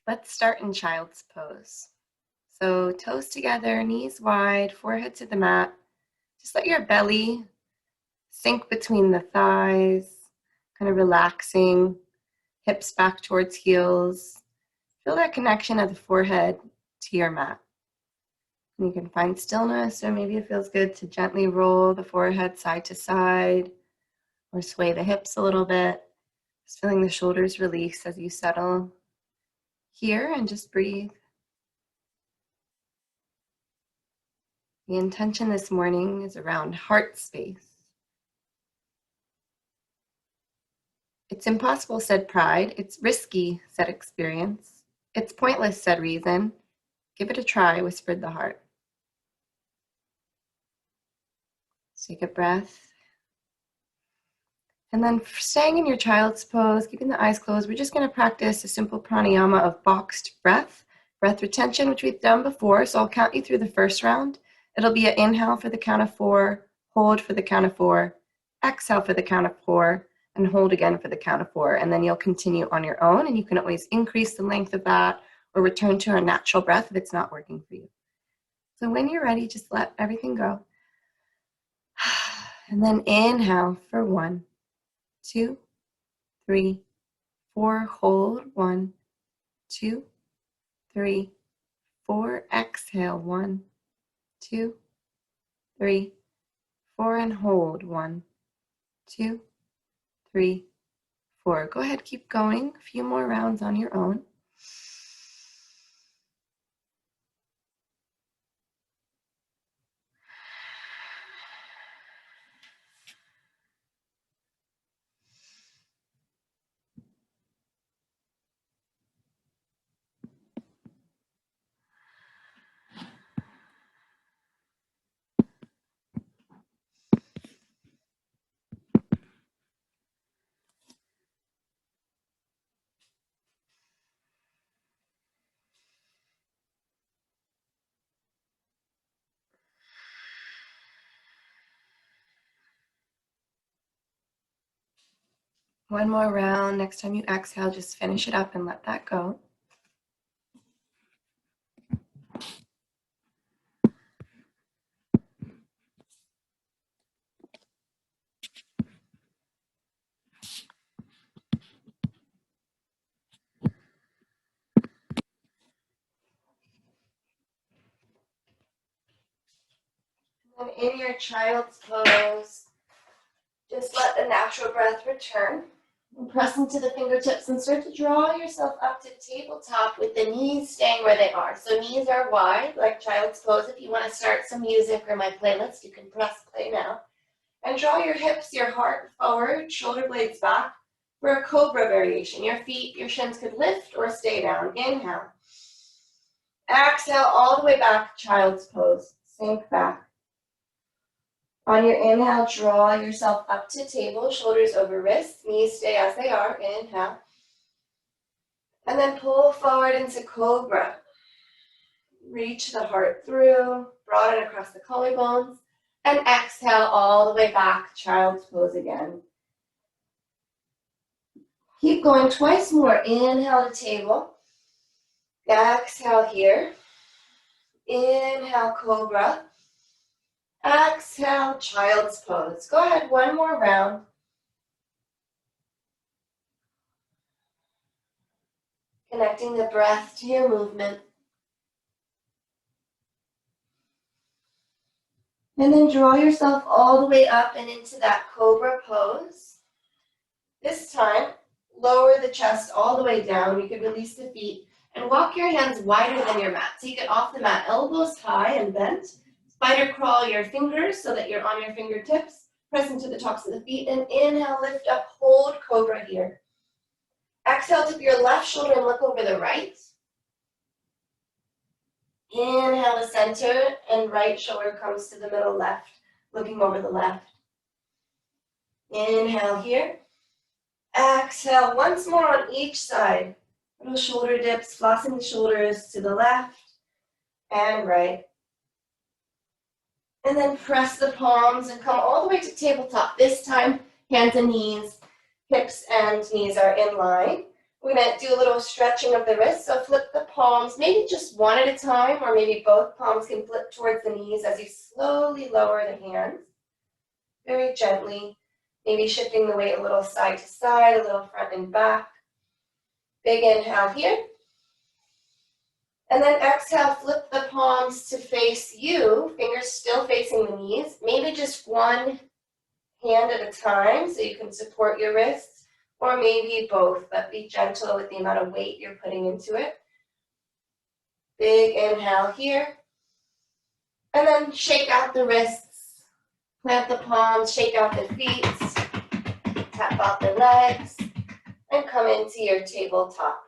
Let's start in child's pose. So toes together, knees wide, forehead to the mat. Just let your belly sink between the thighs, kind of relaxing, hips back towards heels. Feel that connection of the forehead to your mat. And you can find stillness, or maybe it feels good to gently roll the forehead side to side or sway the hips a little bit. Just feeling the shoulders release as you settle here and just breathe. The intention this morning is around heart space. It's impossible, said pride. It's risky, said experience. It's pointless, said reason. Give it a try, whispered the heart. Take a breath. And then staying in your child's pose, keeping the eyes closed, we're just going to practice a simple pranayama of boxed breath retention, which we've done before. So I'll count you through the first round. It'll be an inhale for the count of 4, hold for the count of 4, exhale for the count of 4, and hold again for the count of 4. And then you'll continue on your own, and you can always increase the length of that or return to a natural breath if it's not working for you. So when you're ready, just let everything go. And then inhale for 1, 2, 3, 4, hold, 1, 2, 3, 4, exhale, 1, 2, 3, 4, and hold, 1, 2, 3, 4. Go ahead, keep going, a few more rounds on your own. One more round. Next time you exhale, just finish it up and let that go. And in your child's pose, just let the natural breath return. And press into the fingertips and start to draw yourself up to tabletop with the knees staying where they are. So knees are wide, like child's pose. If you want to start some music or my playlist, you can press play now. And draw your hips, your heart forward, shoulder blades back for a cobra variation. Your feet, your shins could lift or stay down. Inhale. Exhale all the way back, child's pose. Sink back. On your inhale, draw yourself up to table, shoulders over wrists, knees stay as they are. Inhale. And then pull forward into cobra. Reach the heart through, broaden across the collarbones, and exhale all the way back, child's pose again. Keep going twice more. Inhale to table. Exhale here. Inhale, cobra. Exhale, child's pose. Go ahead, one more round. Connecting the breath to your movement. And then draw yourself all the way up and into that cobra pose. This time, lower the chest all the way down. You can release the feet and walk your hands wider than your mat. Take it off the mat, elbows high and bent. Spider crawl your fingers so that you're on your fingertips. Press into the tops of the feet and inhale, lift up, hold cobra here. Exhale, tip your left shoulder and look over the right. Inhale to center and right shoulder comes to the middle left, looking over the left. Inhale here. Exhale, once more on each side. Little shoulder dips, flossing the shoulders to the left and right. And then press the palms and come all the way to tabletop. This time, hands and knees, hips and knees are in line. We're going to do a little stretching of the wrists, so flip the palms, maybe just one at a time, or maybe both palms can flip towards the knees as you slowly lower the hands, very gently, maybe shifting the weight a little side to side, a little front and back. Big inhale here. And then exhale, flip the palms to face you, fingers still facing the knees, maybe just one hand at a time so you can support your wrists. Or maybe both, but be gentle with the amount of weight you're putting into it. Big inhale here. And then shake out the wrists. Plant the palms, shake out the feet. Tap out the legs. And come into your tabletop.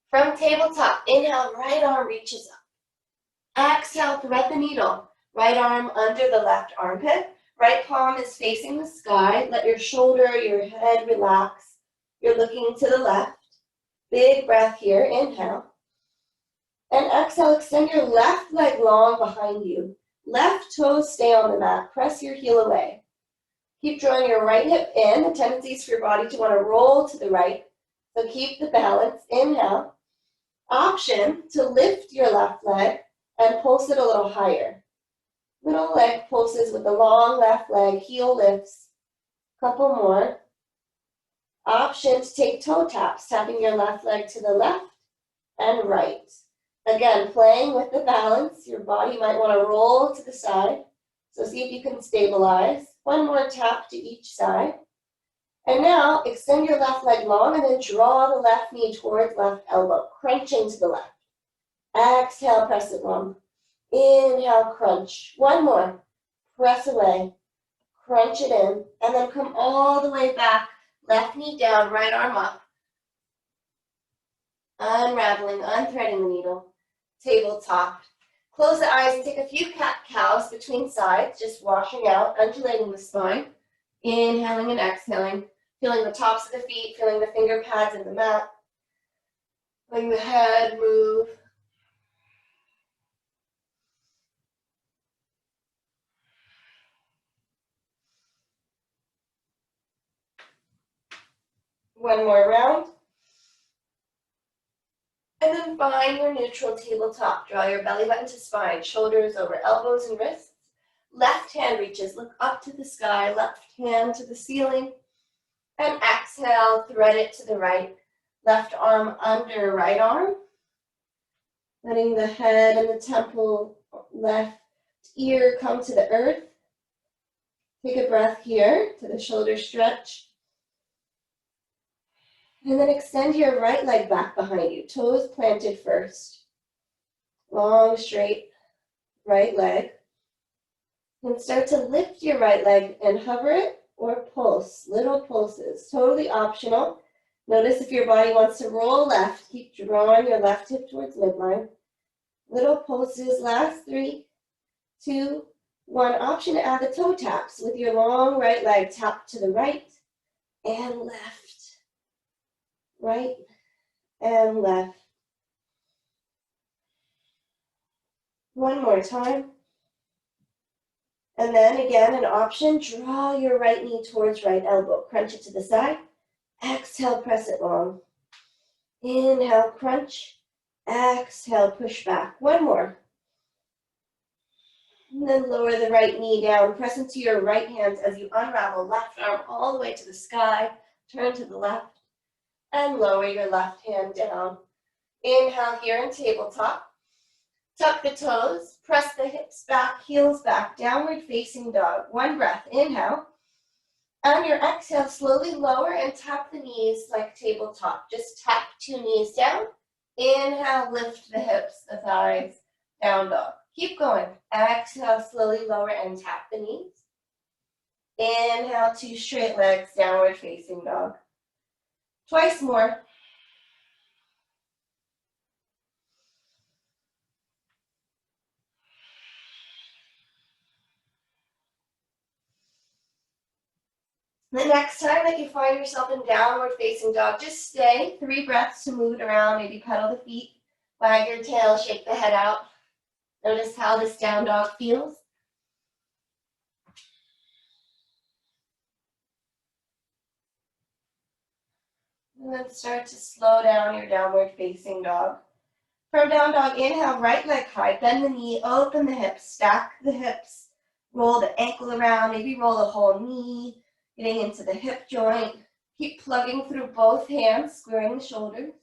From tabletop, inhale, right arm reaches up. Exhale, thread the needle. Right arm under the left armpit. Right palm is facing the sky. Let your shoulder, your head relax. You're looking to the left. Big breath here, inhale. And exhale, extend your left leg long behind you. Left toes stay on the mat. Press your heel away. Keep drawing your right hip in. The tendency is for your body to want to roll to the right. So keep the balance. Inhale. Option to lift your left leg and pulse it a little higher. Little leg pulses with the long left leg. Heel lifts. Couple more. Option to take toe taps, tapping your left leg to the left and right. Again, playing with the balance. Your body might want to roll to the side. So see if you can stabilize. One more tap to each side. And now extend your left leg long and then draw the left knee towards left elbow, crunching to the left. Exhale, press it long. Inhale, crunch. One more. Press away. Crunch it in. And then come all the way back. Left knee down, right arm up. Unraveling, unthreading the needle. Tabletop. Close the eyes and take a few cat-cows between sides, just washing out, undulating the spine. Inhaling and exhaling. Feeling the tops of the feet, feeling the finger pads in the mat. Letting the head move. One more round. And then find your neutral tabletop. Draw your belly button to spine, shoulders over elbows and wrists. Left hand reaches, look up to the sky, left hand to the ceiling. And exhale, thread it to the right. Left arm under right arm. Letting the head and the temple, left ear come to the earth. Take a breath here to the shoulder stretch. And then extend your right leg back behind you, toes planted first. Long, straight right leg. And start to lift your right leg and hover it or pulse, little pulses, totally optional. Notice if your body wants to roll left, keep drawing your left hip towards midline. Little pulses, last 3, 2, 1. Option to add the toe taps with your long right leg tap to the right and left. Right and left. One more time. And then again, an option, draw your right knee towards right elbow. Crunch it to the side. Exhale, press it long. Inhale, crunch. Exhale, push back. One more. And then lower the right knee down. Press into your right hand as you unravel left arm all the way to the sky. Turn to the left. And lower your left hand down. Inhale here in tabletop. Tuck the toes, press the hips back, heels back, downward facing dog. One breath, inhale. On your exhale, slowly lower and tap the knees like tabletop. Just tap 2 knees down. Inhale, lift the hips, the thighs, down dog. Keep going. Exhale, slowly lower and tap the knees. Inhale, 2 straight legs, downward facing dog. Twice more. The next time that you find yourself in downward facing dog, just stay. 3 breaths to move it around. Maybe pedal the feet, wag your tail, shake the head out. Notice how this down dog feels. And then start to slow down your downward facing dog. From down dog, inhale, right leg high, bend the knee, open the hips, stack the hips, roll the ankle around, maybe roll the whole knee, getting into the hip joint. Keep plugging through both hands, squaring the shoulders.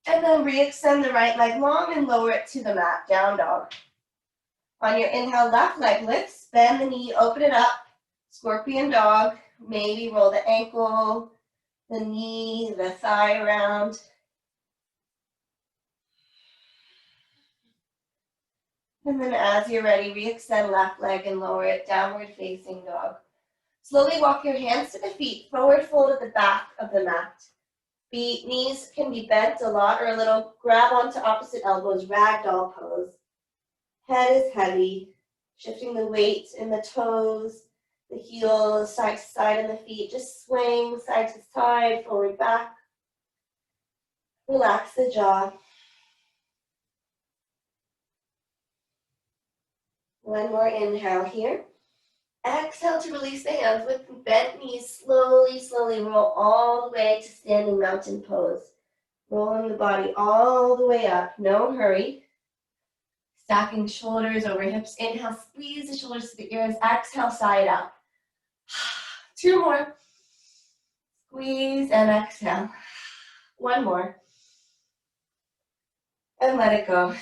And then re-extend the right leg long and lower it to the mat, down dog. On your inhale, left leg lifts, bend the knee, open it up, scorpion dog. Maybe roll the ankle, the knee, the thigh around. And then as you're ready, re-extend left leg and lower it, downward facing dog. Slowly walk your hands to the feet, forward fold at the back of the mat. Knees can be bent a lot or a little, grab onto opposite elbows, ragdoll pose. Head is heavy, shifting the weight in the toes, the heels, side to side in the feet. Just swing side to side, forward, back. Relax the jaw. One more inhale here. Exhale to release the hands with bent knees. Slowly, slowly roll all the way to standing mountain pose. Rolling the body all the way up. No hurry. Stacking shoulders over hips. Inhale, squeeze the shoulders to the ears. Exhale, side up. 2 more. Squeeze and exhale. 1 more. And let it go.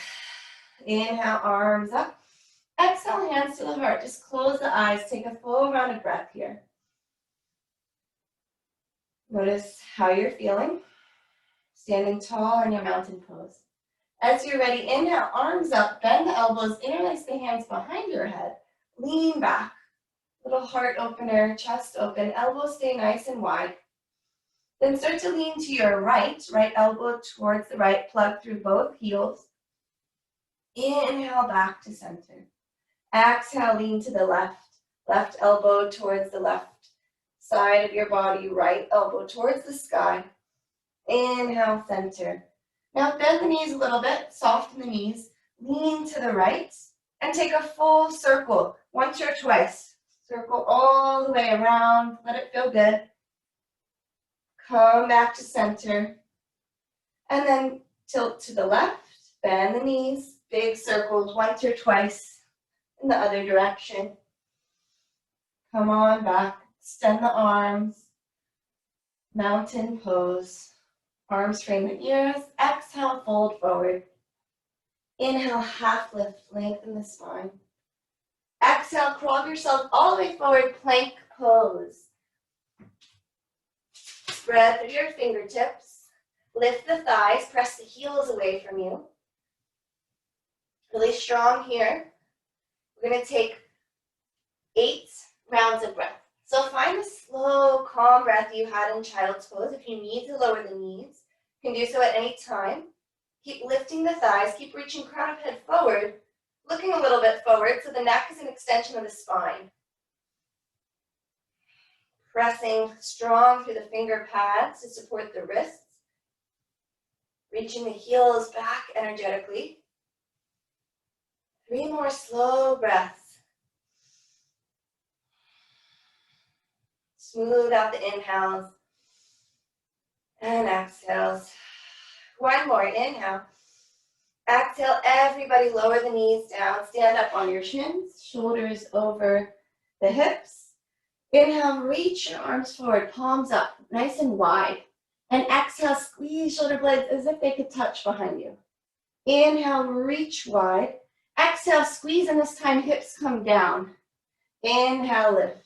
Inhale, arms up. Exhale, hands to the heart. Just close the eyes. Take a full round of breath here. Notice how you're feeling. Standing tall in your mountain pose. As you're ready, inhale, arms up, bend the elbows, interlace the hands behind your head. Lean back. Little heart opener, chest open, elbows stay nice and wide. Then start to lean to your right elbow towards the right, plug through both heels. Inhale back to center. Exhale, lean to the left elbow towards the left side of your body, right elbow towards the sky. Inhale, center. Now bend the knees a little bit, soften the knees, lean to the right, and take a full circle, once or twice. Circle all the way around, let it feel good. Come back to center, and then tilt to the left, bend the knees, big circles, once or twice. In the other direction. Come on back, extend the arms, mountain pose. Arms frame the ears, exhale, fold forward. Inhale, half lift, lengthen the spine. Exhale, crawl yourself all the way forward, plank pose. Spread through your fingertips, lift the thighs, press the heels away from you. Really strong here. We're going to take 8 rounds of breath. So find the slow, calm breath you had in child's pose. If you need to lower the knees, you can do so at any time. Keep lifting the thighs. Keep reaching crown of head forward, looking a little bit forward so the neck is an extension of the spine. Pressing strong through the finger pads to support the wrists. Reaching the heels back energetically. 3 more slow breaths. Smooth out the inhales and exhales. 1 more, inhale. Exhale, everybody lower the knees down. Stand up on your shins, shoulders over the hips. Inhale, reach your arms forward, palms up, nice and wide. And exhale, squeeze shoulder blades as if they could touch behind you. Inhale, reach wide. Exhale, squeeze, and this time hips come down. Inhale, lift.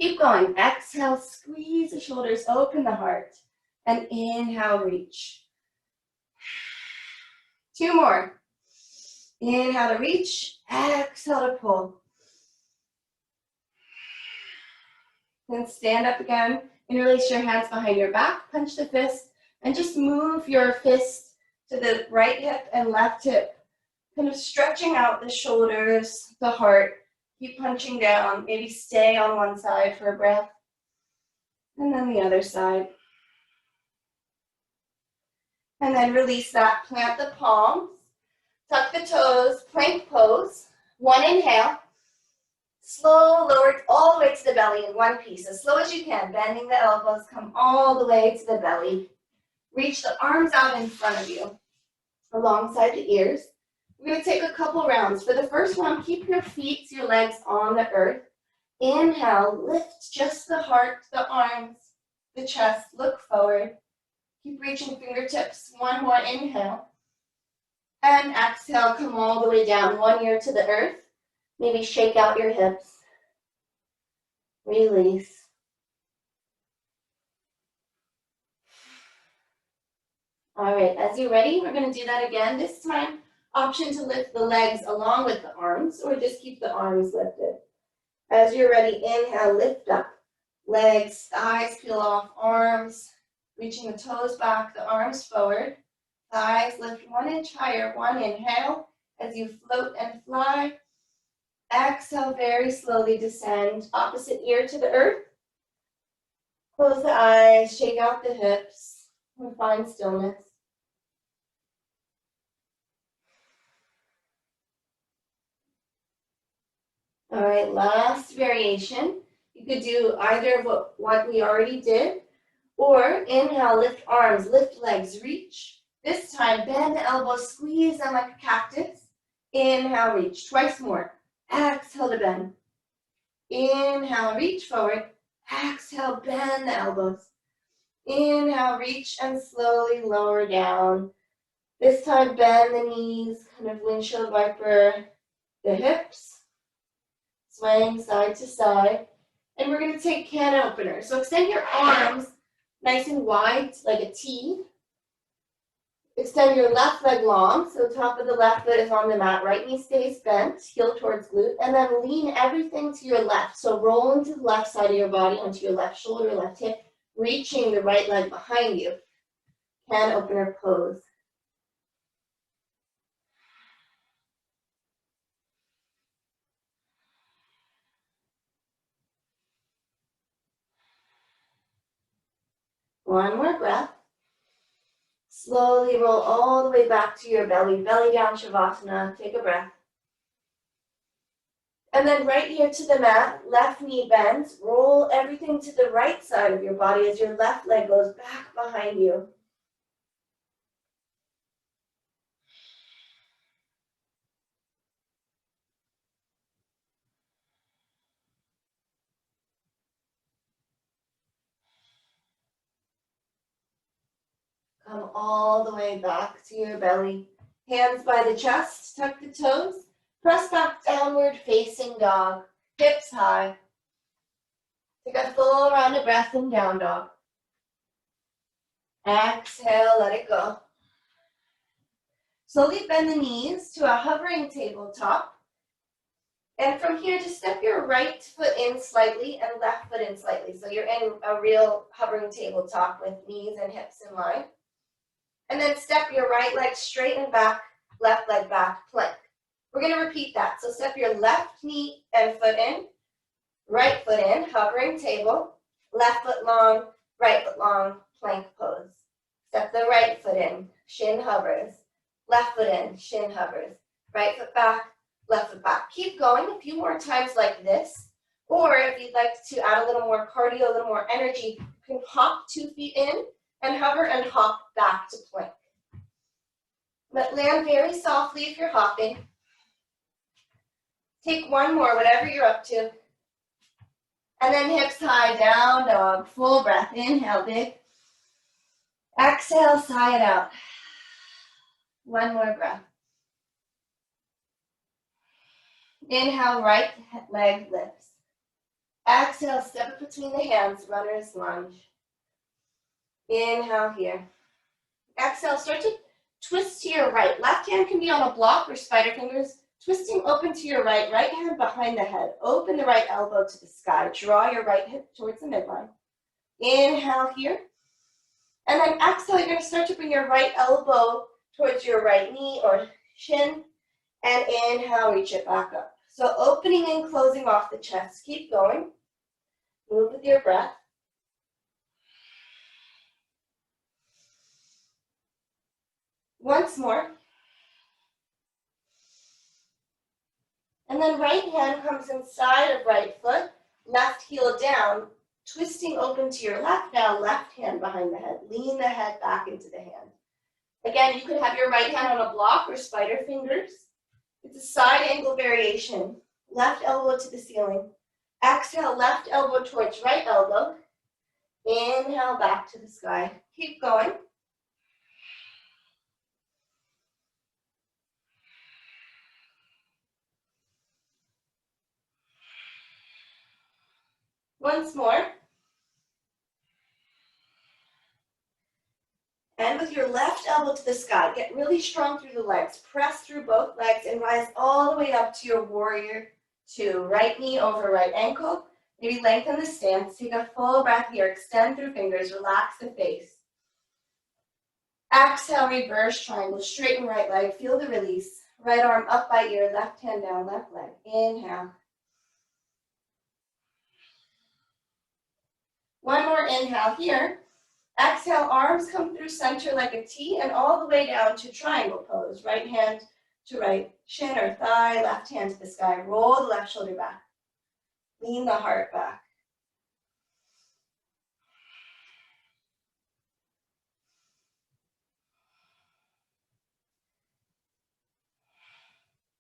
Keep going. Exhale, squeeze the shoulders, open the heart. And inhale, reach. 2 more. Inhale to reach. Exhale to pull. Then stand up again. Interlace your hands behind your back. Punch the fist. And just move your fist to the right hip and left hip. Kind of stretching out the shoulders, the heart. Keep punching down. Maybe stay on one side for a breath. And then the other side. And then release that. Plant the palms. Tuck the toes. Plank pose. 1 inhale. Slow, lower all the way to the belly in one piece, as slow as you can, bending the elbows, come all the way to the belly. Reach the arms out in front of you, alongside the ears. We're going to take a couple rounds. For the first one, keep your feet, your legs on the earth. Inhale, lift just the heart, the arms, the chest, look forward. Keep reaching fingertips. One more inhale. And exhale, come all the way down, one ear to the earth. Maybe shake out your hips. Release. All right, as you're ready, we're going to do that again. This time, option to lift the legs along with the arms, or just keep the arms lifted. As you're ready, inhale, lift up. Legs, thighs peel off, arms, reaching the toes back, the arms forward. Thighs lift 1 inch higher. One inhale as you float and fly. Exhale, very slowly descend. Opposite ear to the earth. Close the eyes, shake out the hips, and find stillness. All right, last variation. You could do either of what we already did, or inhale, lift arms, lift legs, reach. This time, bend the elbows, squeeze them like a cactus. Inhale, reach. Twice more. Exhale to bend. Inhale, reach forward. Exhale, bend the elbows. Inhale, reach and slowly lower down. This time, bend the knees, kind of windshield wiper the hips. Swaying side to side. And we're going to take can opener. So extend your arms nice and wide, like a T. Extend your left leg long, so top of the left foot is on the mat. Right knee stays bent, heel towards glute, and then lean everything to your left. So roll into the left side of your body, onto your left shoulder, left hip, reaching the right leg behind you. Can opener pose. One more breath. Slowly roll all the way back to your belly, belly down Shavasana. Take a breath. And then right here to the mat, left knee bends. Roll everything to the right side of your body as your left leg goes back behind you. Come all the way back to your belly. Hands by the chest, tuck the toes. Press back downward facing dog. Hips high. Take a full round of breath in down dog. Exhale, let it go. Slowly bend the knees to a hovering tabletop. And from here, just step your right foot in slightly and left foot in slightly. So you're in a real hovering tabletop with knees and hips in line. And then step your right leg straight and back, left leg back, plank. We're going to repeat that. So step your left knee and foot in, right foot in, hovering table, left foot long, right foot long, plank pose. Step the right foot in, shin hovers, left foot in, shin hovers, right foot back, left foot back. Keep going a few more times like this. Or if you'd like to add a little more cardio, a little more energy, you can hop 2 feet in and hover and hop back to plank. But land very softly if you're hopping. Take one more, whatever you're up to. And then hips high, down dog, full breath. Inhale, big. Exhale, sigh it out. One more breath. Inhale, right leg lifts. Exhale, step it between the hands, runner's lunge. Inhale here. Exhale, start to twist to your right. Left hand can be on a block or spider fingers. Twisting open to your right, right hand behind the head. Open the right elbow to the sky. Draw your right hip towards the midline. Inhale here. And then exhale, you're going to start to bring your right elbow towards your right knee or shin. And inhale, reach it back up. So opening and closing off the chest. Keep going. Move with your breath. Once more. And then right hand comes inside of right foot, left heel down, twisting open to your left now, left hand behind the head. Lean the head back into the hand. Again, you could have your right hand on a block or spider fingers. It's a side angle variation. Left elbow to the ceiling. Exhale, left elbow towards right elbow. Inhale, back to the sky. Keep going. Once more. And with your left elbow to the sky, get really strong through the legs. Press through both legs and rise all the way up to your warrior two. Right knee over right ankle. Maybe lengthen the stance. Take a full breath here. Extend through fingers. Relax the face. Exhale, reverse triangle. Straighten right leg. Feel the release. Right arm up by ear. Left hand down, left leg. Inhale. One more inhale here. Exhale, arms come through center like a T and all the way down to triangle pose. Right hand to right shin or thigh, left hand to the sky. Roll the left shoulder back. Lean the heart back.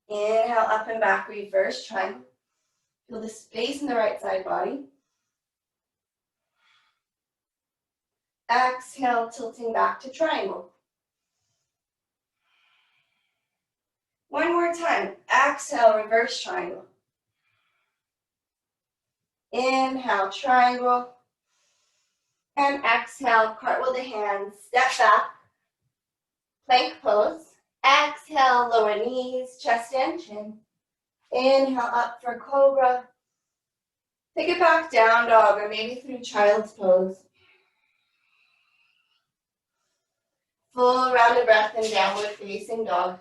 Inhale, up and back, reverse triangle. Feel the space in the right side body. Exhale, tilting back to triangle. One more time. Exhale, reverse triangle. Inhale, triangle. And exhale, cartwheel the hands, step back. Plank pose. Exhale, lower knees, chest and chin. Inhale, up for cobra. Take it back, down dog, or maybe through child's pose. Full rounded breath in downward facing dog.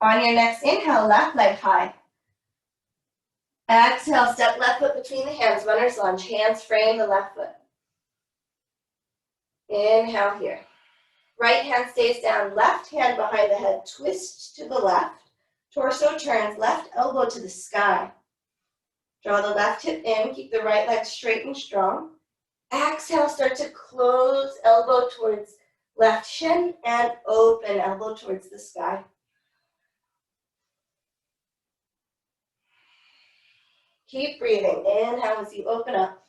On your next inhale, left leg high. Exhale, step left foot between the hands, runner's lunge. Hands frame the left foot. Inhale here. Right hand stays down, left hand behind the head, twist to the left. Torso turns, left elbow to the sky. Draw the left hip in, keep the right leg straight and strong. Exhale, start to close, elbow towards left shin, and open, elbow towards the sky. Keep breathing. Inhale as you open up.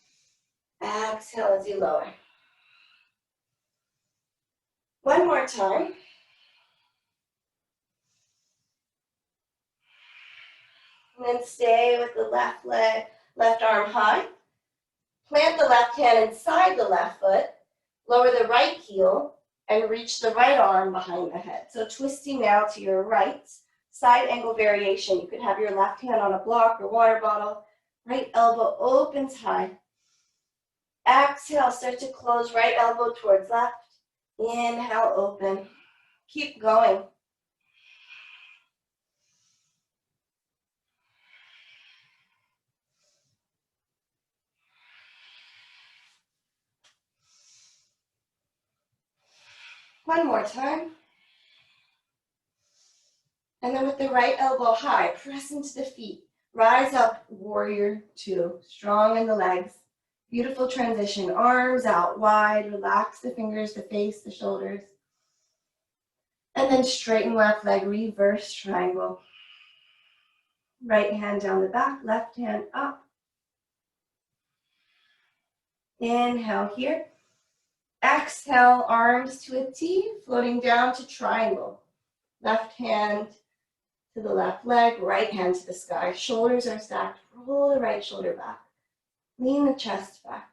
Exhale as you lower. One more time. And then stay with the left leg, left arm high. Plant the left hand inside the left foot. Lower the right heel and reach the right arm behind the head. So twisting now to your right. Side angle variation. You could have your left hand on a block or water bottle. Right elbow opens high. Exhale, start to close, right elbow towards left. Inhale, open. Keep going. One more time. And then with the right elbow high, press into the feet. Rise up, warrior two. Strong in the legs. Beautiful transition. Arms out wide. Relax the fingers, the face, the shoulders. And then straighten left leg, reverse triangle. Right hand down the back, left hand up. Inhale here. Exhale, arms to a T, floating down to triangle. Left hand to the left leg, right hand to the sky. Shoulders are stacked. Roll the right shoulder back. Lean the chest back.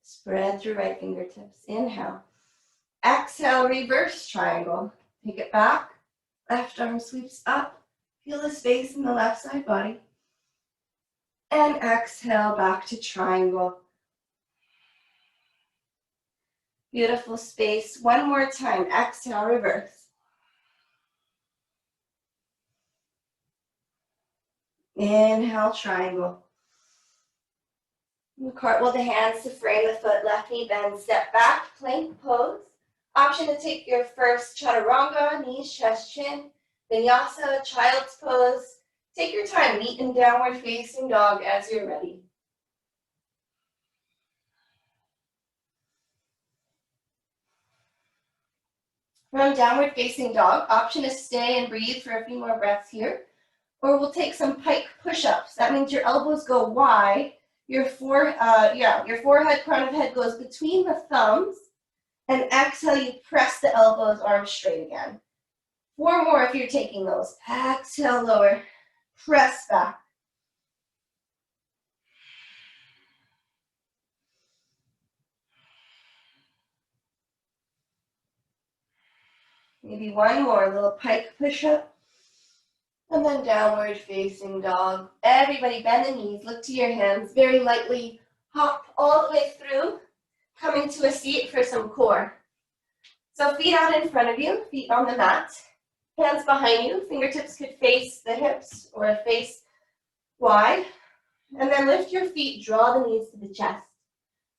Spread through right fingertips. Inhale. Exhale, reverse triangle. Take it back. Left arm sweeps up. Feel the space in the left side body. And exhale, back to triangle. Beautiful space. One more time. Exhale, reverse. Inhale, triangle. Cartwheel the hands to frame the foot, left knee bends, step back, plank pose. Option to take your first chaturanga, knees, chest, chin, vinyasa, child's pose. Take your time, meet in downward facing dog as you're ready. From downward facing dog, option is stay and breathe for a few more breaths here. Or we'll take some pike push-ups. That means your elbows go wide, your forehead, crown of head goes between the thumbs, and exhale, you press the elbows, arms straight again. 4 more if you're taking those. Exhale, lower, press back. Maybe 1 more, little pike push-up. And then downward facing dog. Everybody bend the knees, look to your hands, very lightly hop all the way through, coming to a seat for some core. So feet out in front of you, feet on the mat, hands behind you, fingertips could face the hips or face wide. And then lift your feet, draw the knees to the chest.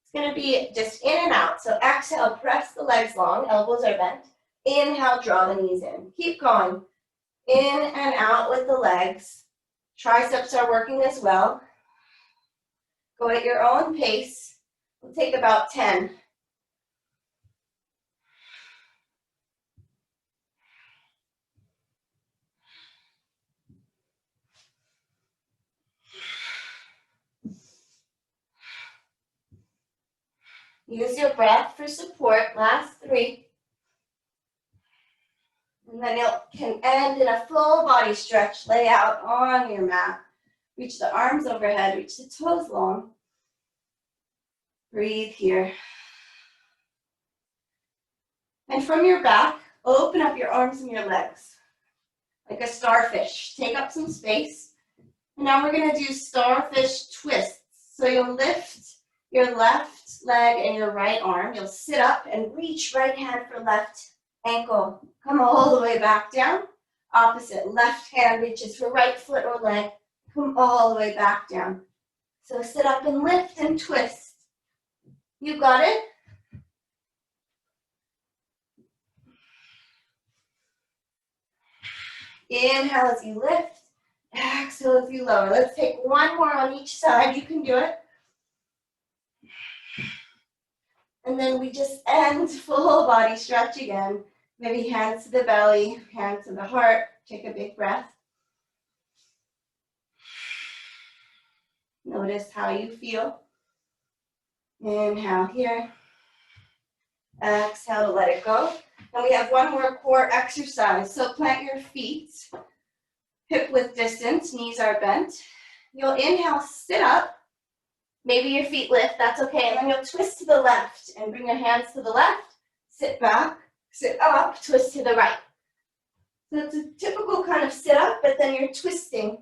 It's gonna be just in and out. So exhale, press the legs long, elbows are bent. Inhale, draw the knees in. Keep going. In and out with the legs. Triceps are working as well. Go at your own pace. We'll take about 10. Use your breath for support. Last 3. And then you can end in a full body stretch. Lay out on your mat. Reach the arms overhead. Reach the toes long. Breathe here. And from your back, open up your arms and your legs. Like a starfish. Take up some space. And now we're going to do starfish twists. So you'll lift your left leg and your right arm. You'll sit up and reach right hand for left ankle. Come all the way back down. Opposite, left hand reaches for right foot or leg. Come all the way back down. So sit up and lift and twist. You got it? Inhale as you lift. Exhale as you lower. Let's take 1 more on each side. You can do it. And then we just end full body stretch again. Maybe hands to the belly, hands to the heart. Take a big breath. Notice how you feel. Inhale here. Exhale to let it go. And we have 1 more core exercise. So plant your feet hip width distance, knees are bent. You'll inhale, sit up. Maybe your feet lift, that's okay. And then you'll twist to the left and bring your hands to the left. Sit back, sit up, twist to the right. So it's a typical kind of sit up, but then you're twisting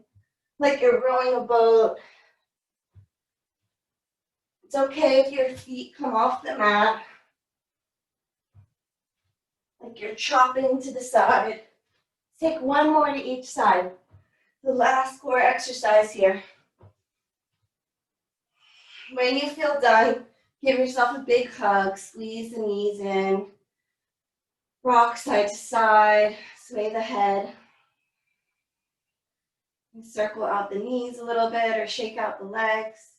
like you're rowing a boat. It's okay if your feet come off the mat, like you're chopping to the side. Take 1 more to each side. The last core exercise here. When you feel done, give yourself a big hug, squeeze the knees in, rock side to side, sway the head. And circle out the knees a little bit or shake out the legs.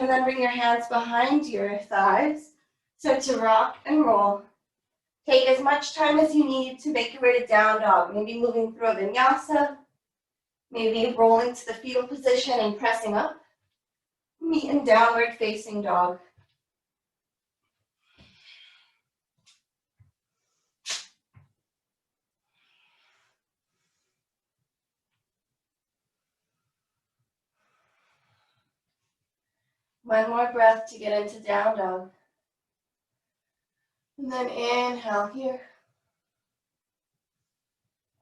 And then bring your hands behind your thighs. Start to rock and roll. Take as much time as you need to make your way to down dog. Maybe moving through a vinyasa. Maybe rolling to the fetal position and pressing up. Meet in downward facing dog. One more breath to get into down dog. And then inhale here.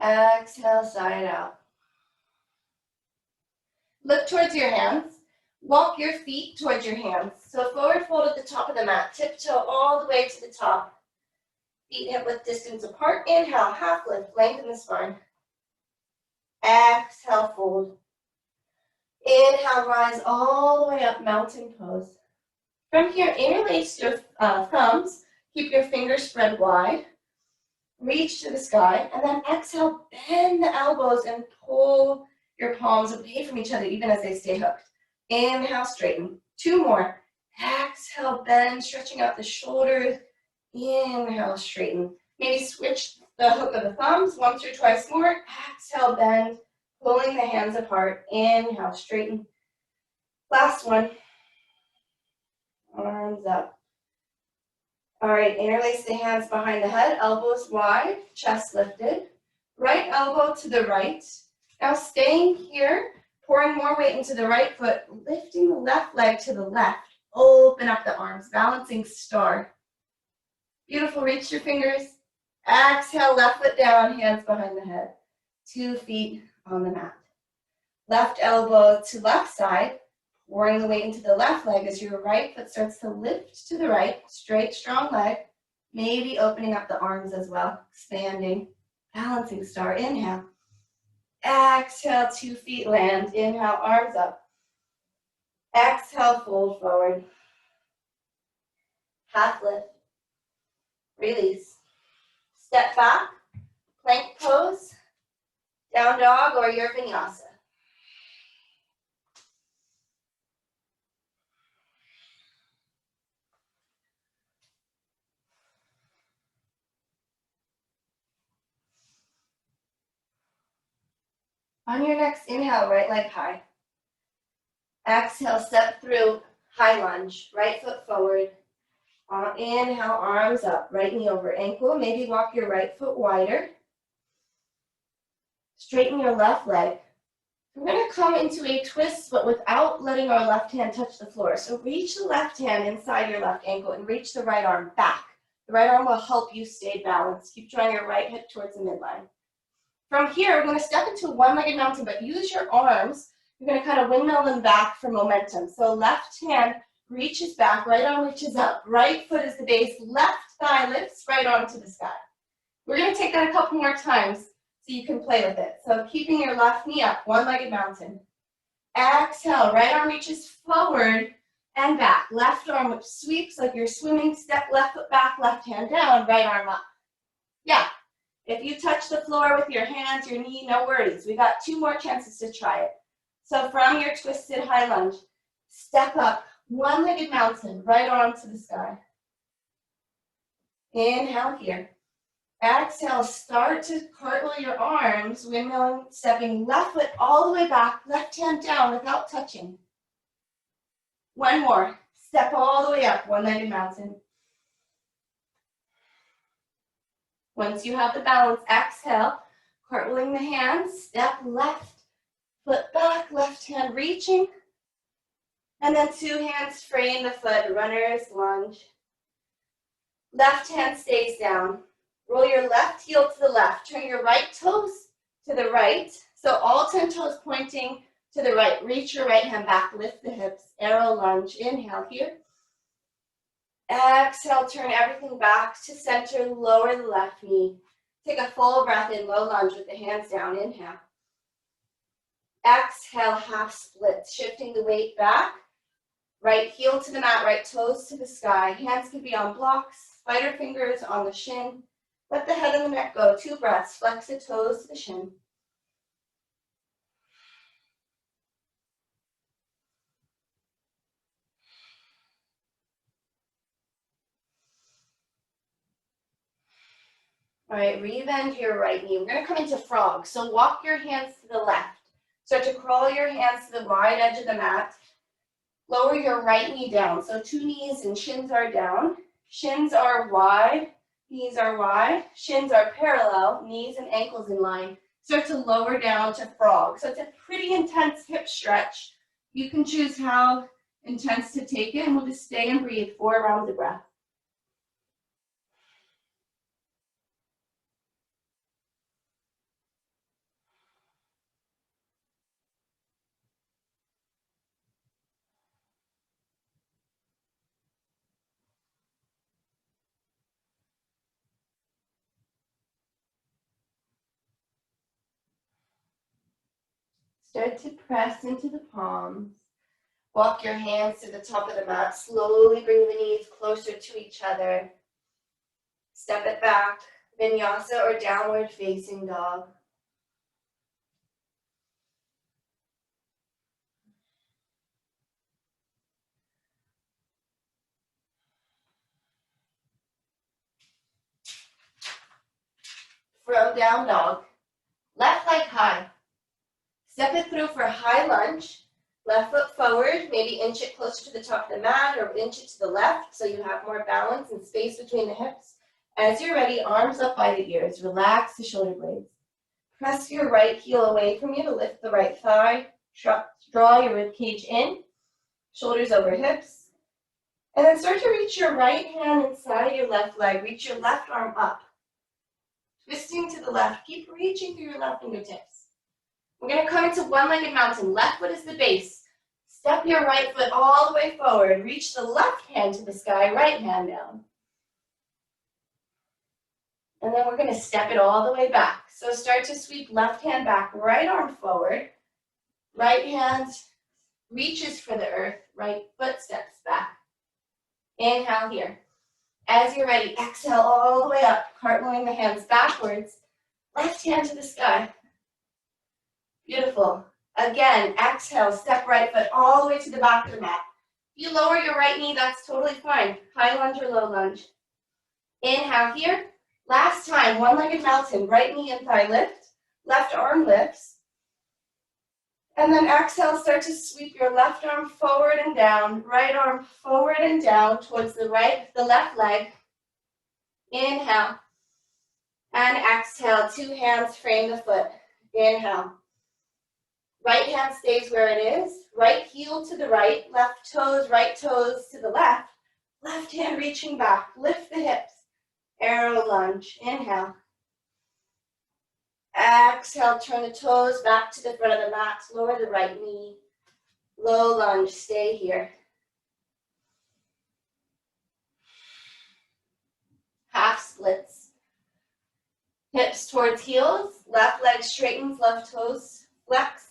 Exhale, side out. Look towards your hands. Walk your feet towards your hands. So forward fold at the top of the mat. Tiptoe all the way to the top. Feet hip width distance apart. Inhale, half lift, lengthen the spine. Exhale, fold. Inhale, rise all the way up, mountain pose. From here, interlace your thumbs. Keep your fingers spread wide. Reach to the sky, and then exhale, bend the elbows and pull your palms away from each other, even as they stay hooked. Inhale, straighten. 2 more. Exhale, bend, stretching out the shoulders. Inhale, straighten. Maybe switch the hook of the thumbs once or twice more. Exhale, bend, pulling the hands apart. Inhale, straighten. Last one. Arms up. All right, interlace the hands behind the head, elbows wide, chest lifted. Right elbow to the right. Now staying here, pouring more weight into the right foot, lifting the left leg to the left. Open up the arms, balancing star. Beautiful, reach your fingers. Exhale, left foot down, hands behind the head. 2 feet on the mat. Left elbow to left side, pouring the weight into the left leg as your right foot starts to lift to the right. Straight, strong leg. Maybe opening up the arms as well, expanding. Balancing star, inhale. Exhale, 2 feet land. Inhale, arms up. Exhale, fold forward. Half lift. Release. Step back, plank pose, down dog, or your vinyasa. On your next inhale, right leg high. Exhale, step through high lunge, right foot forward. Inhale, arms up, right knee over ankle. Maybe walk your right foot wider. Straighten your left leg. We're going to come into a twist, but without letting our left hand touch the floor. So reach the left hand inside your left ankle and reach the right arm back. The right arm will help you stay balanced. Keep drawing your right hip towards the midline. From here, we're going to step into one-legged mountain, but use your arms. You're going to kind of windmill them back for momentum. So left hand reaches back, right arm reaches up. Right foot is the base, left thigh lifts, right arm to the sky. We're going to take that a couple more times so you can play with it. So keeping your left knee up, one-legged mountain. Exhale, right arm reaches forward and back. Left arm sweeps like you're swimming, step left foot back, left hand down, right arm up. Yeah. If you touch the floor with your hands, your knee, no worries. We got 2 more chances to try it. So from your twisted high lunge, step up, one-legged mountain, right arm to the sky. Inhale here. Exhale, start to cartwheel your arms, windmilling, stepping left foot all the way back, left hand down without touching. 1 more. Step all the way up, one-legged mountain. Once you have the balance, exhale, cartwheeling the hands, step left foot back, left hand reaching, and then 2 hands frame the foot, runner's lunge. Left hand stays down. Roll your left heel to the left, turn your right toes to the right, so all 10 toes pointing to the right. Reach your right hand back, lift the hips, arrow lunge, inhale here. Exhale, turn everything back to center, lower the left knee. Take a full breath in, low lunge with the hands down, inhale. Exhale, half split, shifting the weight back. Right heel to the mat, right toes to the sky. Hands can be on blocks, spider fingers on the shin. Let the head and the neck go, 2 breaths, flex the toes to the shin. All right, rebend your right knee. We're going to come into frog. So walk your hands to the left. Start to crawl your hands to the wide edge of the mat. Lower your right knee down. So 2 knees and shins are down. Shins are wide, knees are wide. Shins are parallel, knees and ankles in line. Start to lower down to frog. So it's a pretty intense hip stretch. You can choose how intense to take it, and we'll just stay and breathe 4 rounds of breath. Start to press into the palms. Walk your hands to the top of the mat. Slowly bring the knees closer to each other. Step it back, Vinyasa or downward facing dog. From down dog, left leg high. Step it through for high lunge. Left foot forward, maybe inch it closer to the top of the mat or inch it to the left so you have more balance and space between the hips. As you're ready, arms up by the ears. Relax the shoulder blades. Press your right heel away from you to lift the right thigh. Draw your rib cage in, shoulders over hips. And then start to reach your right hand inside your left leg. Reach your left arm up. Twisting to the left. Keep reaching through your left fingertips. We're going to come into one-legged mountain. Left foot is the base. Step your right foot all the way forward. Reach the left hand to the sky, right hand down. And then we're going to step it all the way back. So start to sweep left hand back, right arm forward. Right hand reaches for the earth, right foot steps back. Inhale here. As you're ready, exhale all the way up, cartwheeling the hands backwards. Left hand to the sky. Beautiful. Again, exhale, step right foot all the way to the back of the mat. If you lower your right knee, that's totally fine. High lunge or low lunge. Inhale here. Last time, one-legged mountain, right knee and thigh lift. Left arm lifts. And then exhale, start to sweep your left arm forward and down, right arm forward and down towards the left leg. Inhale. And exhale, two hands frame the foot. Inhale. Right hand stays where it is. Right heel to the right, right toes to the left. Left hand reaching back, lift the hips. Arrow lunge, inhale. Exhale, turn the toes back to the front of the mat, lower the right knee. Low lunge, stay here. Half splits. Hips towards heels, left leg straightens, left toes flex.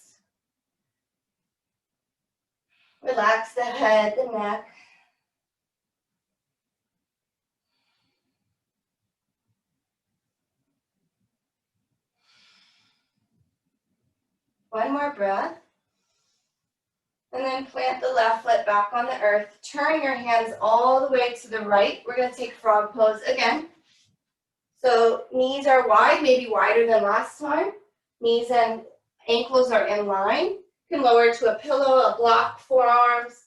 Relax the head, the neck. One more breath. And then plant the left foot back on the earth. Turn your hands all the way to the right. We're going to take frog pose again. So knees are wide, maybe wider than last time. Knees and ankles are in line. You can lower to a pillow, a block, forearms.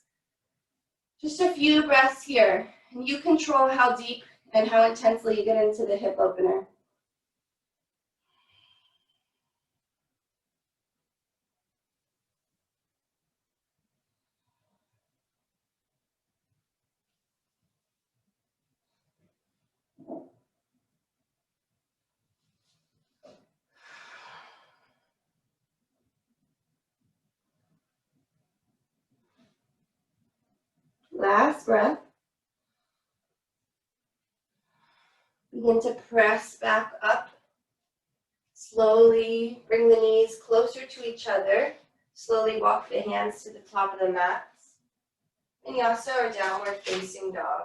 Just a few breaths here. And you control how deep and how intensely you get into the hip opener. Last breath. Begin to press back up. Slowly bring the knees closer to each other. Slowly walk the hands to the top of the mats. Vinyasa or downward facing dog.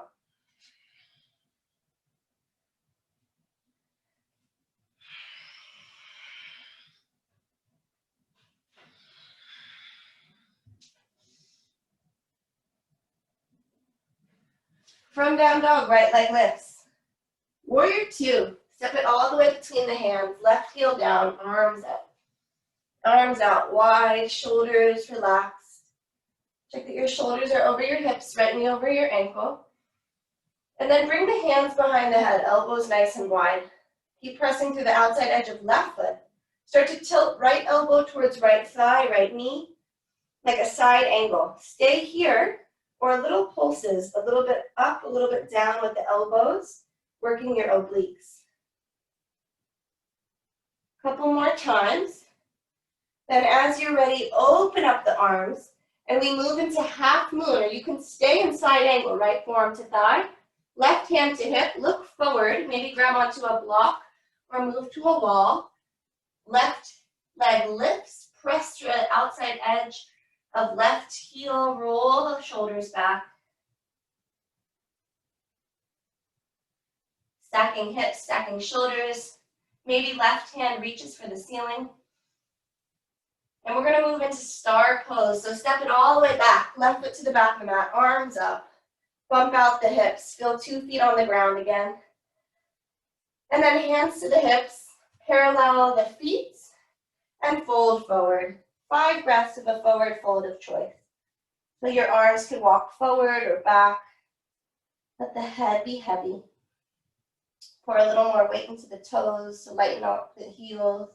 From down dog, right leg lifts. Warrior two. Step it all the way between the hands. Left heel down, arms up. Arms out wide, shoulders relaxed. Check that your shoulders are over your hips, right knee over your ankle. And then bring the hands behind the head, elbows nice and wide. Keep pressing through the outside edge of left foot. Start to tilt right elbow towards right thigh, right knee, like a side angle. Stay here, or little pulses, a little bit up, a little bit down with the elbows, working your obliques. Couple more times. Then as you're ready, open up the arms, and we move into half moon, or you can stay in side angle, right forearm to thigh, left hand to hip, look forward, maybe grab onto a block, or move to a wall. Left leg lifts, press to the outside edge of left heel, roll the shoulders back. Stacking hips, stacking shoulders. Maybe left hand reaches for the ceiling. And we're gonna move into star pose. So step it all the way back, left foot to the back of the mat, arms up. Bump out the hips, feel 2 feet on the ground again. And then hands to the hips, parallel the feet, and fold forward. 5 breaths of a forward fold of choice. So your arms can walk forward or back. Let the head be heavy. Pour a little more weight into the toes to lighten up the heels.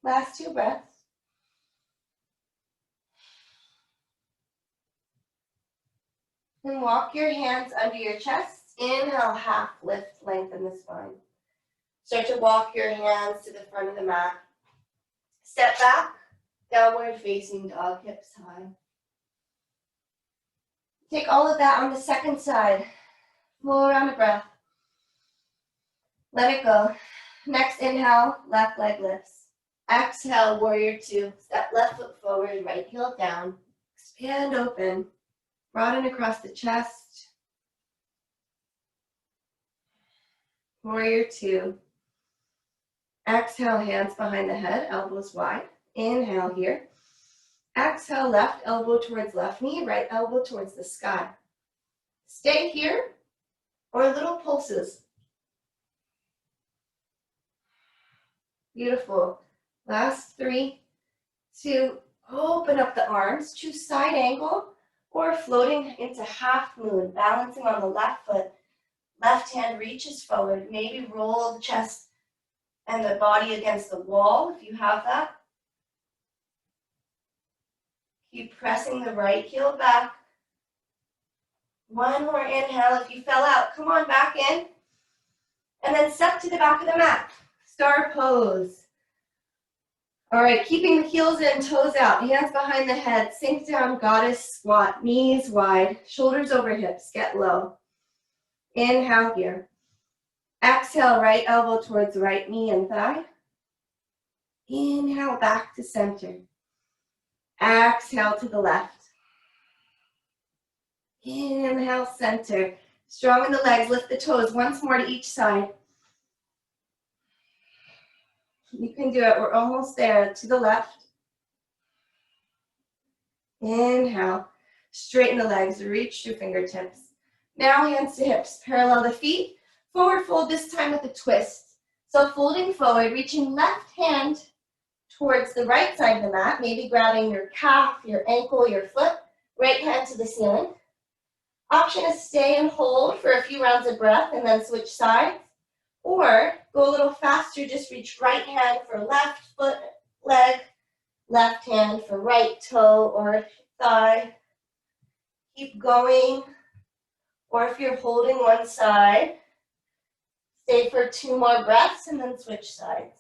Last 2 breaths. And walk your hands under your chest. Inhale, half lift, lengthen the spine. Start to walk your hands to the front of the mat. Step back, downward facing dog, hips high. Take all of that on the second side. Full round of breath. Let it go. Next inhale, left leg lifts. Exhale, warrior 2. Step left foot forward, right heel down. Expand open. Broaden across the chest. Warrior 2. Exhale, hands behind the head, elbows wide. Inhale here. Exhale, left elbow towards left knee, right elbow towards the sky. Stay here or little pulses. Beautiful. Last 3, 2, open up the arms, choose side angle or floating into half moon, balancing on the left foot. Left hand reaches forward, maybe roll the chest and the body against the wall if you have that. Keep pressing the right heel back. One more inhale. If you fell out, come on back in. And then step to the back of the mat. Star pose. All right, keeping the heels in, toes out, hands behind the head, sink down, goddess squat, knees wide, shoulders over hips, get low. Inhale here. Exhale, right elbow towards right knee and thigh. Inhale, back to center. Exhale to the left. Inhale, center. Strong in the legs, lift the toes once more to each side. You can do it, we're almost there. To the left. Inhale, straighten the legs, reach through fingertips. Now hands to hips, parallel the feet. Forward fold, this time with a twist. So folding forward, reaching left hand towards the right side of the mat, maybe grabbing your calf, your ankle, your foot, right hand to the ceiling. Option is stay and hold for a few rounds of breath and then switch sides. Or go a little faster, just reach right hand for left foot, leg, left hand for right toe or thigh. Keep going. Or if you're holding one side, stay for 2 more breaths and then switch sides.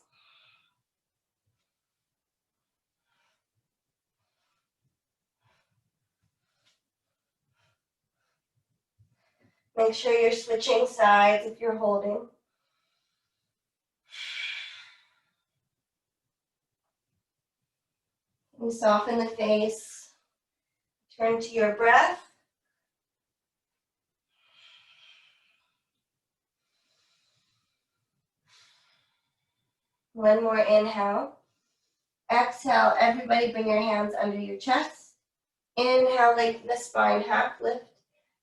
Make sure you're switching sides if you're holding. You soften the face. Turn to your breath. One more inhale. Exhale, everybody bring your hands under your chest. Inhale, lengthen the spine, half lift.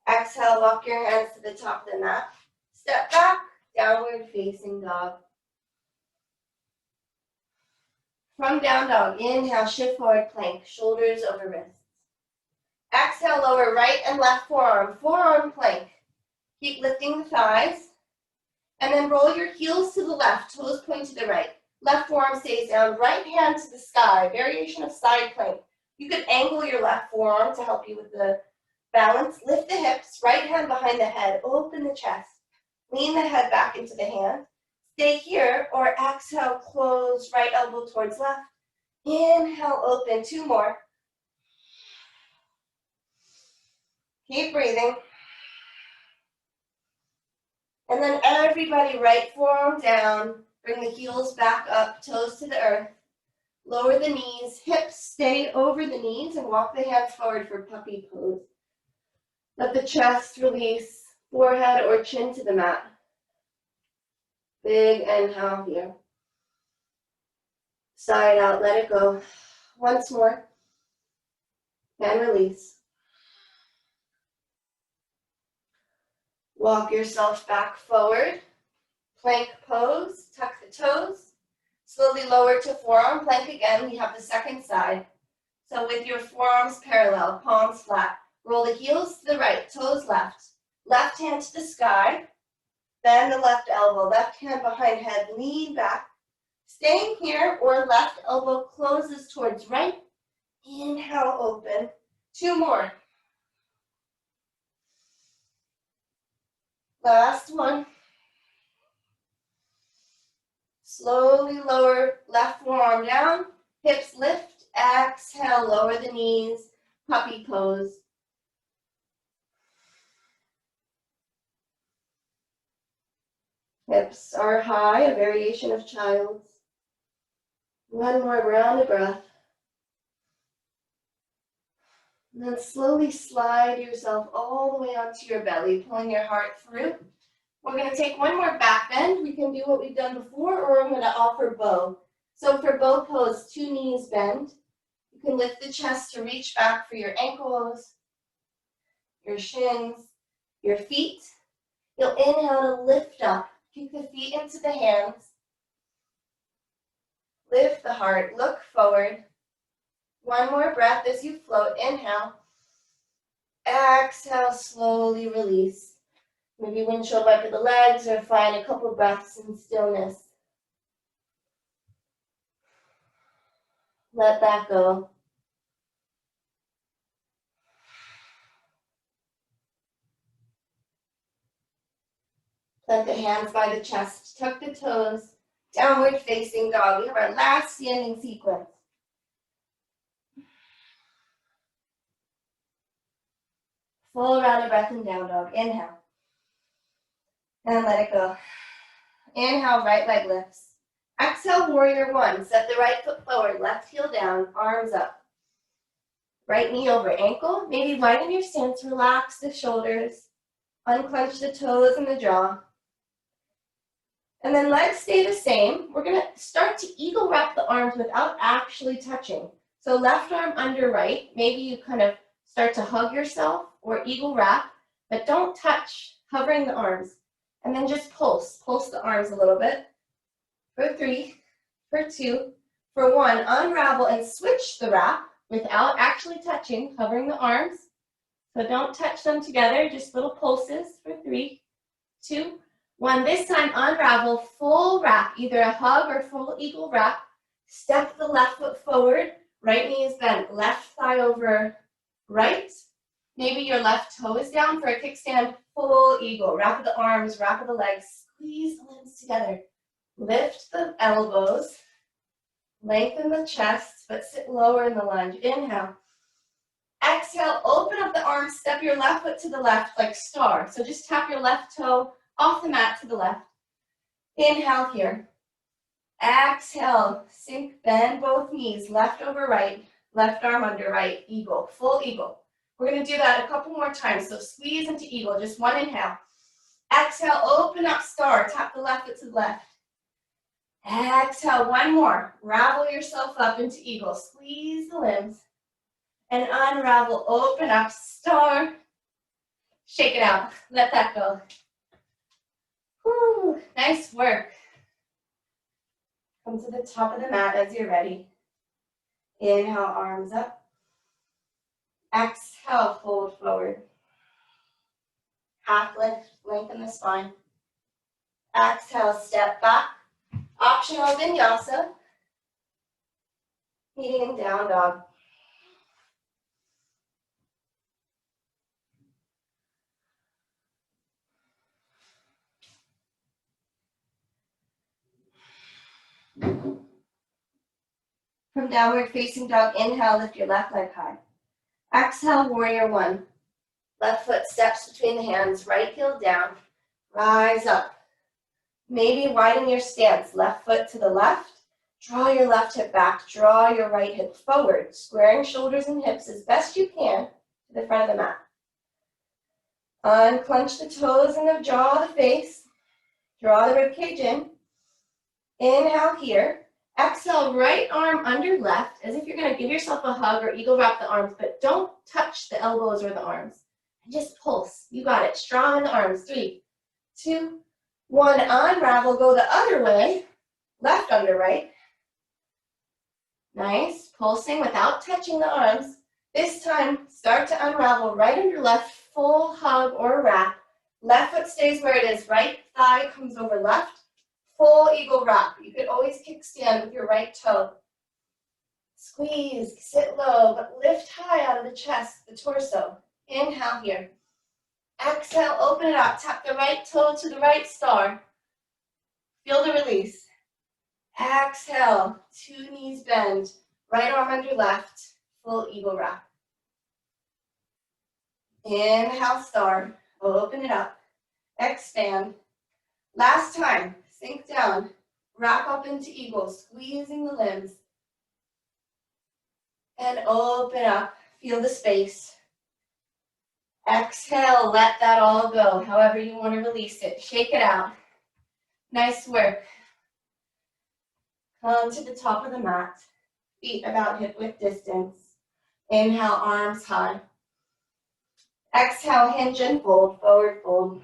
Exhale, walk your hands to the top of the mat. Step back, downward facing dog. From down dog, inhale, shift forward plank, shoulders over wrists. Exhale, lower right and left forearm, forearm plank. Keep lifting the thighs. And then roll your heels to the left, toes point to the right. Left forearm stays down, right hand to the sky, variation of side plank. You could angle your left forearm to help you with the balance. Lift the hips, right hand behind the head, open the chest. Lean the head back into the hand. Stay here or exhale, close, right elbow towards left. Inhale, open, 2 more. Keep breathing. And then everybody, right forearm down. Bring the heels back up, toes to the earth. Lower the knees, hips stay over the knees, and walk the hands forward for puppy pose. Let the chest release, forehead or chin to the mat. Big inhale here. Side out, let it go. Once more. And release. Walk yourself back forward. Plank pose, tuck the toes. Slowly lower to forearm plank again. We have the second side. So with your forearms parallel, palms flat. Roll the heels to the right, toes left. Left hand to the sky. Bend the left elbow, left hand behind head, lean back. Staying here or left elbow closes towards right. Inhale, open. 2 more. Last one. Slowly lower left forearm down. Hips lift. Exhale, lower the knees. Puppy pose. Hips are high, a variation of child's. One more round of breath. And then slowly slide yourself all the way onto your belly, pulling your heart through. We're going to take one more back bend. We can do what we've done before, or I'm going to offer bow. So for bow pose, 2 knees bend. You can lift the chest to reach back for your ankles, your shins, your feet. You'll inhale to lift up. Kick the feet into the hands. Lift the heart, look forward. One more breath as you float. Inhale. Exhale, slowly release. Maybe windshield wiper the legs or find a couple breaths in stillness. Let that go. Plant the hands by the chest, tuck the toes, downward facing dog. We have our last standing sequence. Full round of breath in down dog. Inhale. And let it go. Inhale, right leg lifts. Exhale, warrior one. Set the right foot forward, left heel down, arms up. Right knee over ankle. Maybe widen your stance, relax the shoulders, unclench the toes and the jaw. And then legs stay the same. We're going to start to eagle wrap the arms without actually touching. So left arm under right. Maybe you kind of start to hug yourself or eagle wrap, but don't touch, hovering the arms. And then just pulse the arms a little bit. For 3, for 2, for 1, unravel and switch the wrap without actually touching, hovering the arms. So don't touch them together, just little pulses for 3, 2, 1. This time unravel, full wrap, either a hug or full eagle wrap. Step the left foot forward, right knee is bent, left thigh over right. Maybe your left toe is down for a kickstand, full eagle. Wrap of the arms, wrap of the legs, squeeze the limbs together. Lift the elbows, lengthen the chest, but sit lower in the lunge. Inhale. Exhale, open up the arms, step your left foot to the left like star. So just tap your left toe off the mat to the left. Inhale here. Exhale, sink, bend both knees, left over right, left arm under right, eagle, full eagle. We're going to do that a couple more times. So squeeze into eagle, just one inhale. Exhale, open up star, tap the left foot to the left. Exhale, one more. Ravel yourself up into eagle. Squeeze the limbs. And unravel, open up, star. Shake it out. Let that go. Whew, nice work. Come to the top of the mat as you're ready. Inhale, arms up. Exhale, fold forward. Half lift, lengthen the spine. Exhale, step back. Optional vinyasa. Meeting in down dog. From downward facing dog, inhale, lift your left leg high. Exhale, warrior one. Left foot steps between the hands, right heel down. Rise up. Maybe widen your stance. Left foot to the left. Draw your left hip back. Draw your right hip forward, squaring shoulders and hips as best you can to the front of the mat. Unclench the toes and the jaw of the face. Draw the rib cage in. Inhale here. Exhale, right arm under left, as if you're going to give yourself a hug or eagle wrap the arms, but don't touch the elbows or the arms. And just pulse. You got it. Strong in the arms. 3, 2, 1. Unravel. Go the other way. Left under right. Nice. Pulsing without touching the arms. This time, start to unravel right under left. Full hug or wrap. Left foot stays where it is. Right thigh comes over left. Full eagle wrap. You could always kickstand with your right toe. Squeeze, sit low, but lift high out of the chest, the torso. Inhale here. Exhale, open it up. Tap the right toe to the right star. Feel the release. Exhale, 2 knees bend. Right arm under left. Full eagle wrap. Inhale, star. Open it up. Expand. Last time. Sink down, wrap up into eagle, squeezing the limbs. And open up, feel the space. Exhale, let that all go, however you want to release it. Shake it out. Nice work. Come to the top of the mat, feet about hip width distance. Inhale, arms high. Exhale, hinge and fold, forward fold.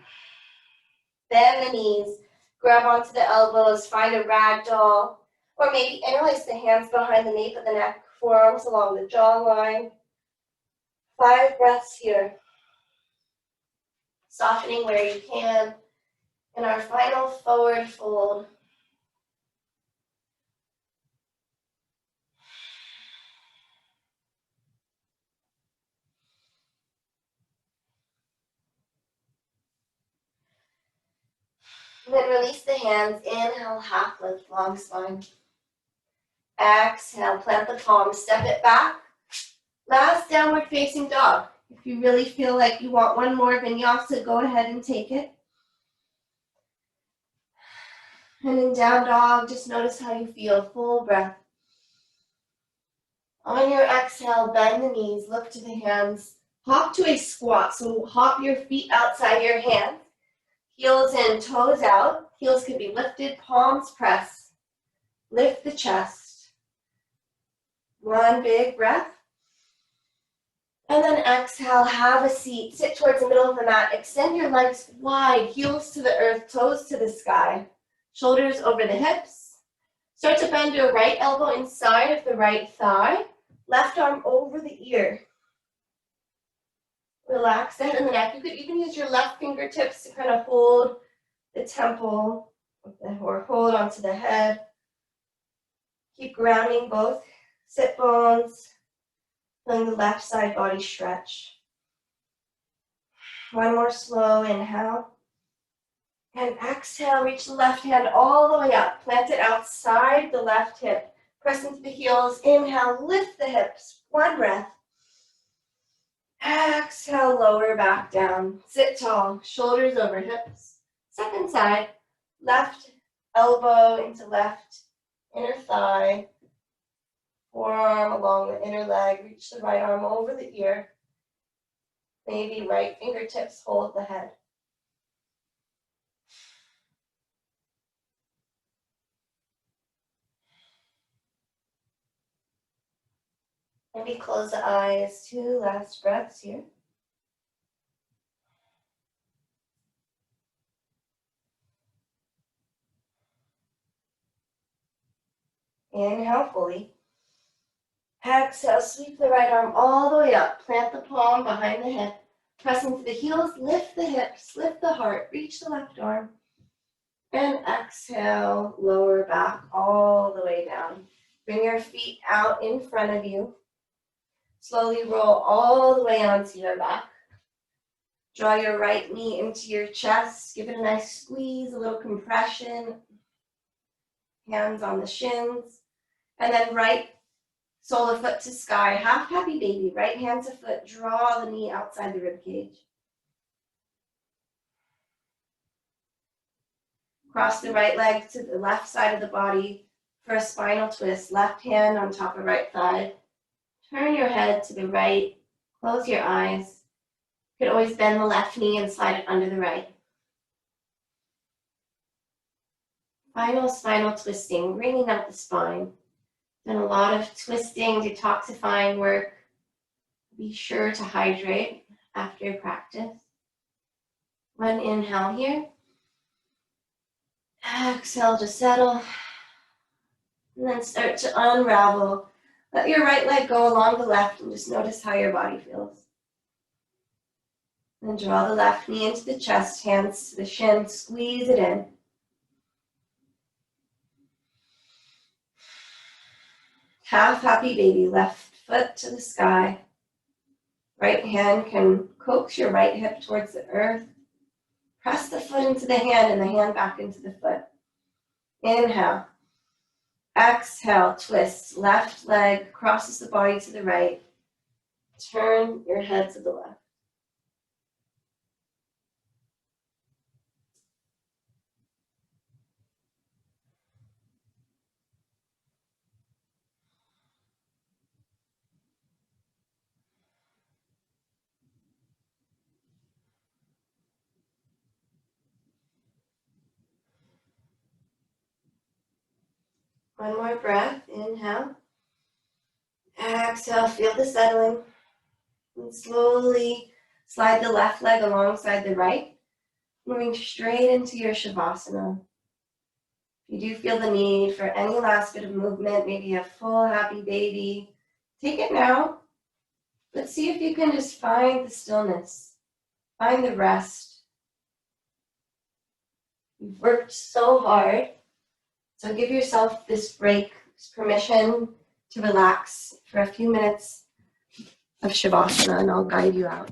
Bend the knees. Grab onto the elbows, find a rag doll, or maybe interlace the hands behind the nape of the neck, forearms along the jawline. 5 breaths here. Softening where you can. In our final forward fold. And then release the hands. Inhale, half lift, long spine. Exhale, plant the palms, step it back. Last downward facing dog. If you really feel like you want one more vinyasa, go ahead and take it. And in down dog, just notice how you feel. Full breath. On your exhale, bend the knees, look to the hands. Hop to a squat, so hop your feet outside your hands. Heels in, toes out. Heels can be lifted, palms press. Lift the chest. One big breath. And then exhale, have a seat. Sit towards the middle of the mat. Extend your legs wide, heels to the earth, toes to the sky. Shoulders over the hips. Start to bend your right elbow inside of the right thigh. Left arm over the ear. Relax the head and the neck. You could even use your left fingertips to kind of hold the temple or hold onto the head. Keep grounding both sit bones. Feeling the left side body stretch. One more slow inhale. And exhale, reach the left hand all the way up. Plant it outside the left hip. Press into the heels. Inhale, lift the hips. One breath. Exhale, lower back down. Sit tall, shoulders over hips. Second side, left elbow into left inner thigh. Forearm along the inner leg. Reach the right arm over the ear. Maybe right fingertips hold the head. Maybe close the eyes. 2 last breaths here. Inhale fully. Exhale, sweep the right arm all the way up. Plant the palm behind the hip. Press into the heels, lift the hips, lift the heart, reach the left arm. And exhale, lower back all the way down. Bring your feet out in front of you. Slowly roll all the way onto your back. Draw your right knee into your chest. Give it a nice squeeze, a little compression. Hands on the shins. And then right Sole of foot to sky, half happy baby. Right hand to foot, draw the knee outside the rib cage. Cross the right leg to the left side of the body for a spinal twist. Left hand on top of right thigh. Turn your head to the right. Close your eyes. You can always bend the left knee and slide it under the right. Final spinal twisting, wringing out the spine. Done a lot of twisting, detoxifying work. Be sure to hydrate after your practice. One inhale here. Exhale to settle. And then start to unravel. Let your right leg go along the left and just notice how your body feels. Then draw the left knee into the chest, hands to the shin, squeeze it in. Half happy baby, left foot to the sky. Right hand can coax your right hip towards the earth. Press the foot into the hand and the hand back into the foot. Inhale. Exhale, twist. Left leg crosses the body to the right. Turn your head to the left. One more breath. Inhale. Exhale, feel the settling. And slowly slide the left leg alongside the right, moving straight into your Shavasana. If you do feel the need for any last bit of movement, maybe a full happy baby, take it now. But see if you can just find the stillness, find the rest. You've worked so hard, so give yourself this break, this permission to relax for a few minutes of Shavasana, and I'll guide you out.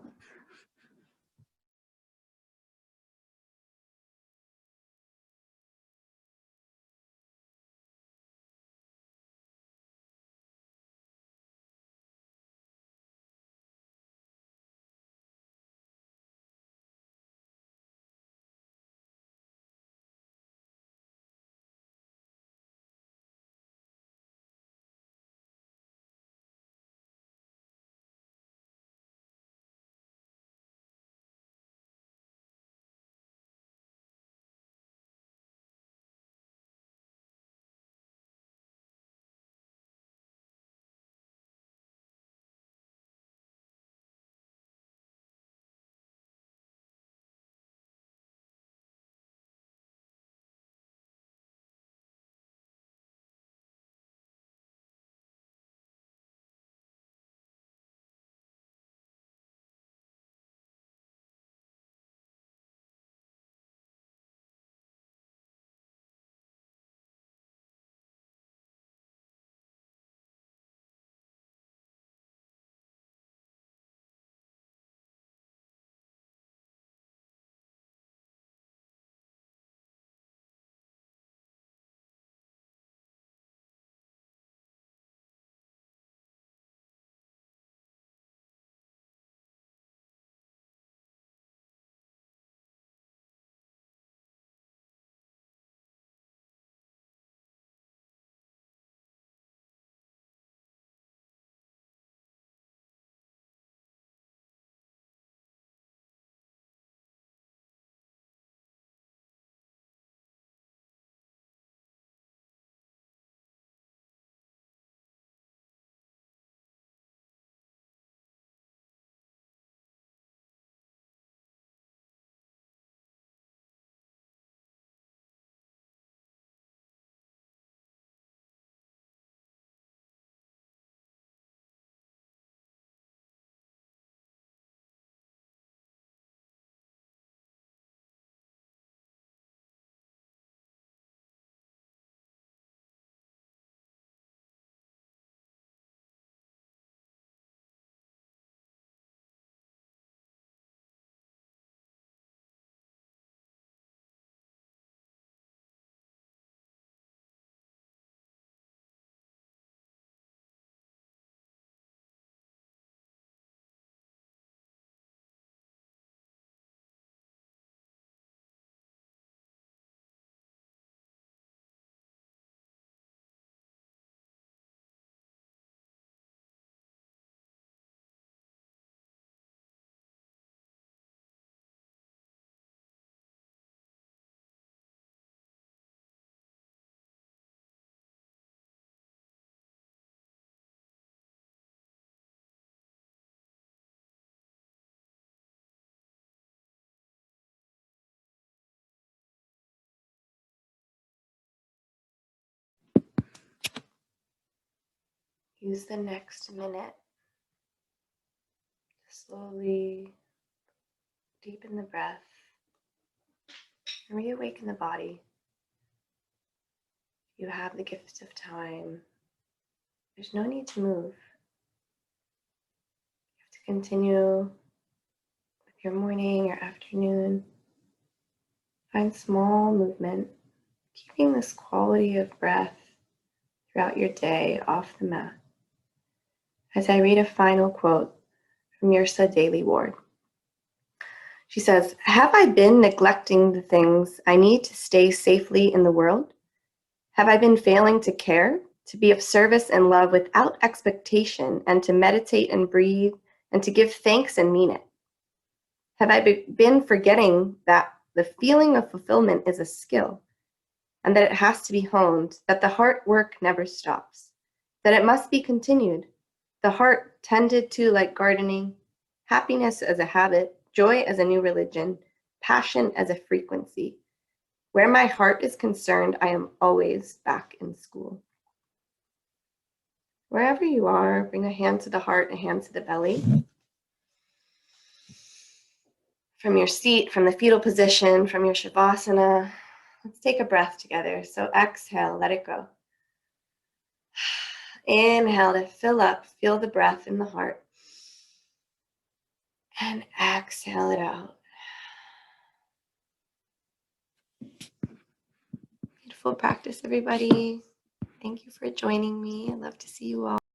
use the next minute to slowly deepen the breath and reawaken the body. You have the gift of time. There's no need to move. You have to continue with your morning, your afternoon. Find small movement, keeping this quality of breath throughout your day off the mat. As I read a final quote from Yrsa Daley-Ward. She says, "Have I been neglecting the things I need to stay safely in the world? Have I been failing to care, to be of service and love without expectation, and to meditate and breathe, and to give thanks and mean it? Have I been forgetting that the feeling of fulfillment is a skill, and that it has to be honed, that the heart work never stops, that it must be continued, the heart tended to like gardening, happiness as a habit, joy as a new religion, passion as a frequency. Where my heart is concerned, I am always back in school." Wherever you are, bring a hand to the heart, a hand to the belly. From your seat, from the fetal position, from your Shavasana, let's take a breath together. So exhale, let it go. Inhale to fill up, feel the breath in the heart. And exhale it out. Beautiful practice, everybody. Thank you for joining me. I'd love to see you all.